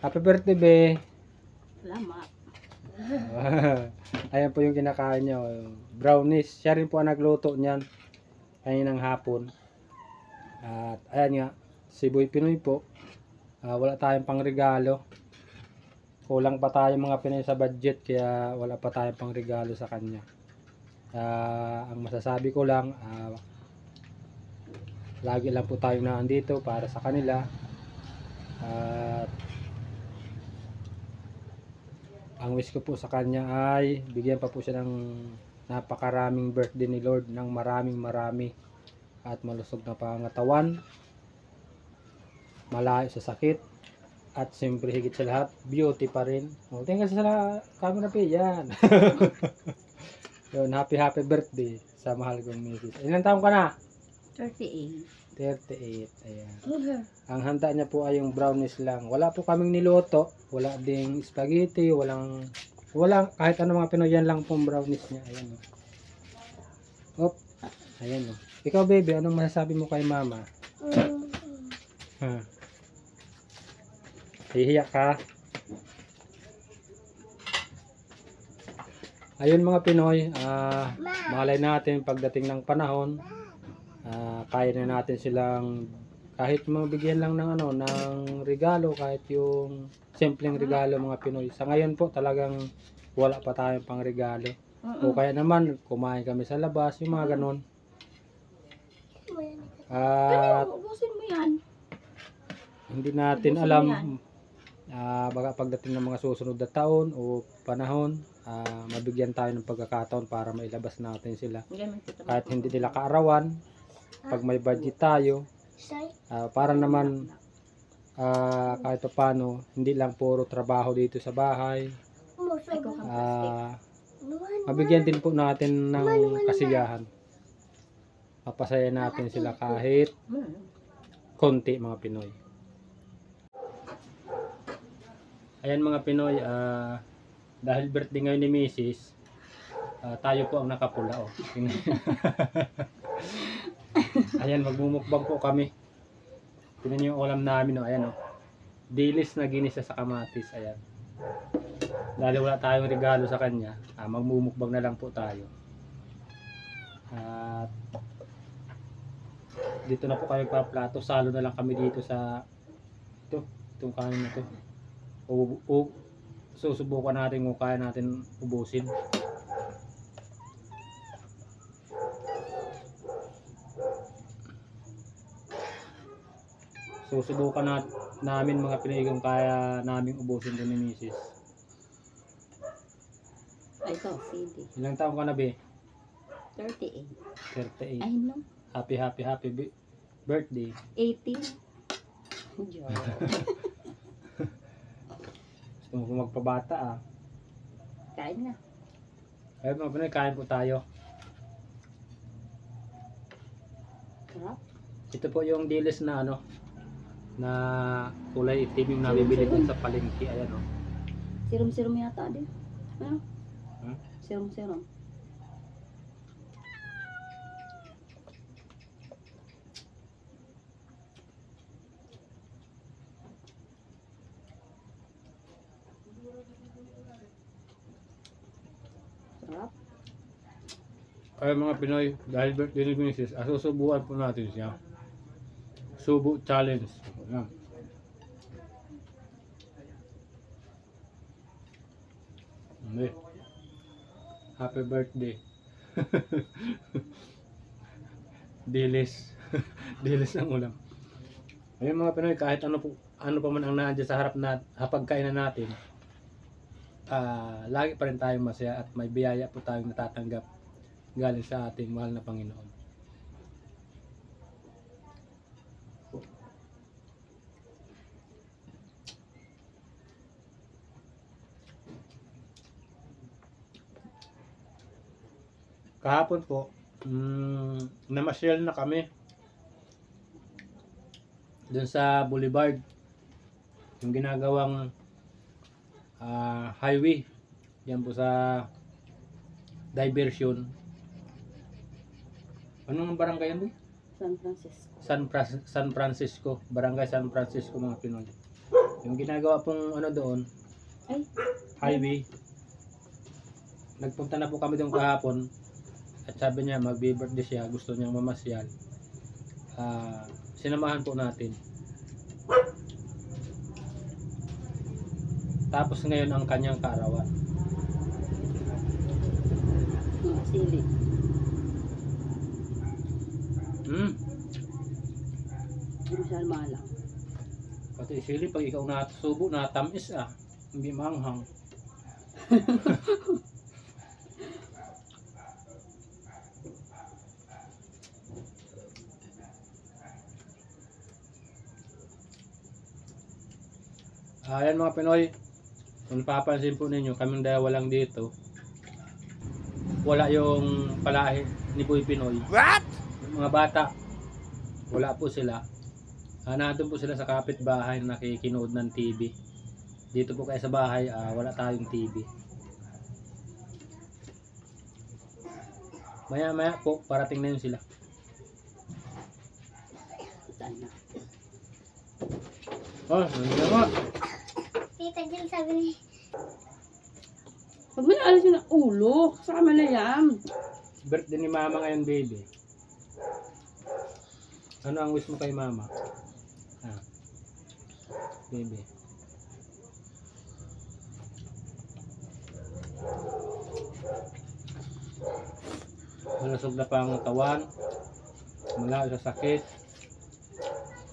Happy birthday, be. Salamat. Ayan po yung kinakain nyo. Brownies. Siya rin po ang nagluto niyan. Kaninang hapon. At ayan nga. Si Boy Pinoy po. Wala tayong pang regalo. Kulang pa tayo mga Pinoy sa budget. Kaya wala pa tayong pang regalo sa kanya. Ang masasabi ko lang. Lagi lang po tayo na andito para sa kanila. At ang wish ko po sa kanya ay bigyan pa po siya ng napakaraming birthday ni Lord ng marami at malusog na pangatawan, malayo sa sakit, at siyempre higit sa lahat beauty pa rin. Tingnan sa camera pa yan. Yun, happy birthday sa mahal kong misis. Ilang taon ka na? 38. 38. Ayan. Ang handa niya po ay yung brownies lang. Wala po kaming niluto. Wala ding spaghetti. Walang kahit ano mga Pinoy, yan lang pong brownies niya. Ayan o. Op. Ayan o. Ikaw baby, anong masasabi mo kay mama? Hihiyak ka? Ayun mga Pinoy. Malay natin pagdating ng panahon. Kaya na natin silang kahit mabigyan lang ng ng regalo, kahit yung simpleng regalo mga Pinoy. Sa ngayon po talagang wala pa tayong pang regalo. O kaya naman kumain kami sa labas, yung mga ganon. At ubusin mo yan. hindi natin alam baka pagdating ng mga susunod na taon o panahon, mabigyan tayo ng pagkakataon para mailabas natin sila. Kahit hindi nila kaarawan, pag may budget tayo, para naman kahit paano hindi lang puro trabaho dito sa bahay, mabigyan din po natin ng kasiyahan, mapasaya natin sila kahit konti mga Pinoy. Ayan mga Pinoy, dahil birthday ngayon ni Mrs., tayo po ang nakapula. Ayan, magmumukbang po kami. Tingnan niyo yung ulam namin. Ayan o. Dilis na ginisa sa kamatis. Ayan. Dahil wala tayong regalo sa kanya, magmumukbang na lang po tayo. At dito na po kayo paplato. Salo na lang kami dito sa itong kanin na ito. Susubukan natin kung kaya natin ubusin. Susubukan namin mga Pinoy kung kaya namin ubusin din ni Mrs. Ay, ikaw, CD. Ilang taon ka na, be? 38. 38. Ay, no. Happy birthday. 80. Joke. Gusto mo magpabata Kain na. Ayun mga Pinoy, kain po tayo. Sarap. Ito po yung dilis na na kulay itim yung nabibili dun sa palengke. Ayan o. Serum yata din. Ano? Huh? Serum. Sarap. Ayun mga Pinoy, dahil birthday ni Mrs., susubukan po natin siya. Subo challenge. Ayan. Hindi. Happy birthday. Dilis. Dilis ang ulam. Ayun mga Pinoy, kahit ano pa man ang nandiyan sa harap na hapagkainan natin, lagi pa rin tayong masaya at may biyaya po tayong natatanggap galing sa ating mahal na Panginoon. Kahapon po, namasyal na kami dun sa Boulevard, yung ginagawang highway yan po sa diversion. Anong barangay yan? San Francisco. San Francisco, barangay San Francisco mga Pinoy. Yung ginagawa pong ano doon, Ay, highway. Nagpunta na po kami doon kahapon. At sabi niya, magbe-birthday siya. Gusto niyang mamasyal. Sinamahan po natin. Tapos ngayon ang kanyang kaarawan. sili. Minsan malang. Pati sili, pag ikaw natusubo, natamis hindi manghang. Ayan mga Pinoy, kung napapansin po ninyo, kaming dalawa lang dito. Wala yung palahi ni Boy Pinoy. What? Yung mga bata, wala po sila. Nandun po sila sa kapitbahay na nakikinood ng TV. Dito po kayo sa bahay, wala tayong TV. Maya maya po, parating na yun sila. Saan na? Oh, nandiyan mo. Tita Jill sabi ni... Pag may alisin ng ulo, kasama na yan. Birthday ni mama ngayon, baby. Ano ang wish mo kay mama? Baby. Malusog na pang katawan, mula sa sakit,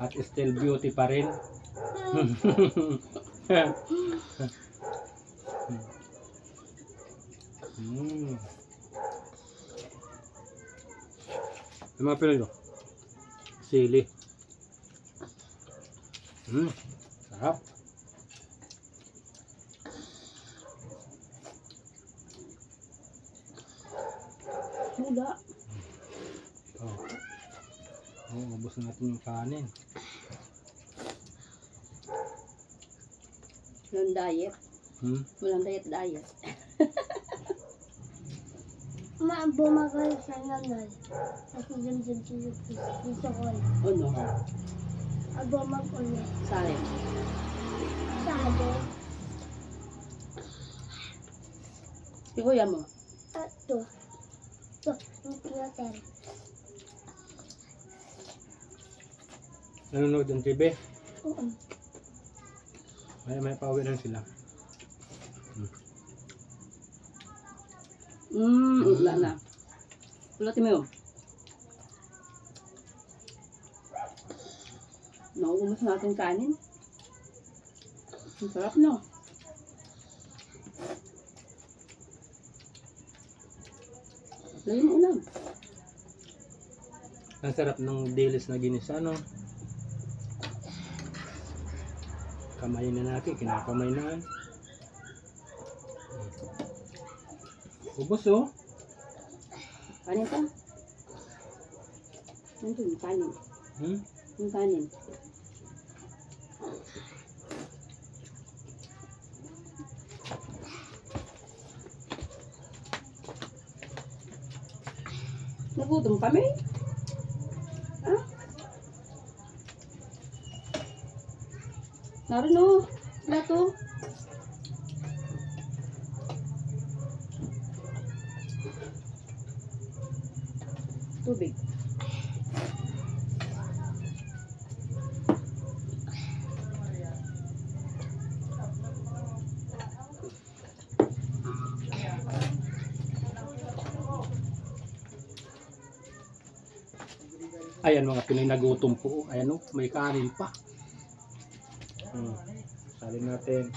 at still beauty pa rin. Yung mga Pinoy, sili. Sarap. Mula. Ubos natin yung kanin. Walang diet. Walang diet. Bumagal sa nanay. Ako dyan gusto ko. Ano? Bumag ulit. Sayang. Sabi. Si kuya mo. Ito. Ito. Yung tinatel. Nanonood ng TV. Oo. May pauwi na sila. Wala na. Ulatin mo yun. Nauubos natin kanin. Ang sarap, no? Lagyan mo ulam. Ang sarap ng dilis na ginisa, no? Kamay na natin, kinakamay na. Ubos, oh. Kanin pa. Nandun, yung kanin. Yung kanin. Nagutom kami. Ha? Naroon o. Plato. Tubig. Ayan mga Pinoy, nagutom po. Ayan, oh, may kanin pa. Salin natin.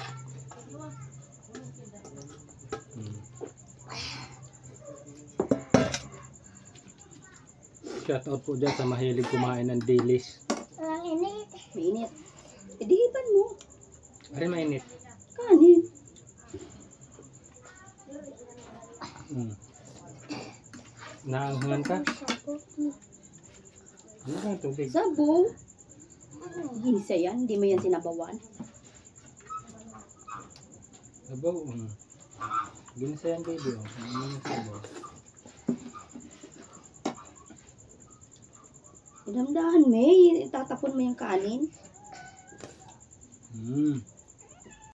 Shout out po dyan sa mahilig kumain ng dilis. Walang init. Mainit. E dihipan mo. Ay, mainit. Kanin. Naanghangan ka? Ano ba ang tubig? Sabaw. Ginisa yan. Hindi mo yan sinabawan. Sabaw. Ginisa yan, baby. Ano yung sabaw? Damdahan, May. Tatapon mo yung kanin. Mm.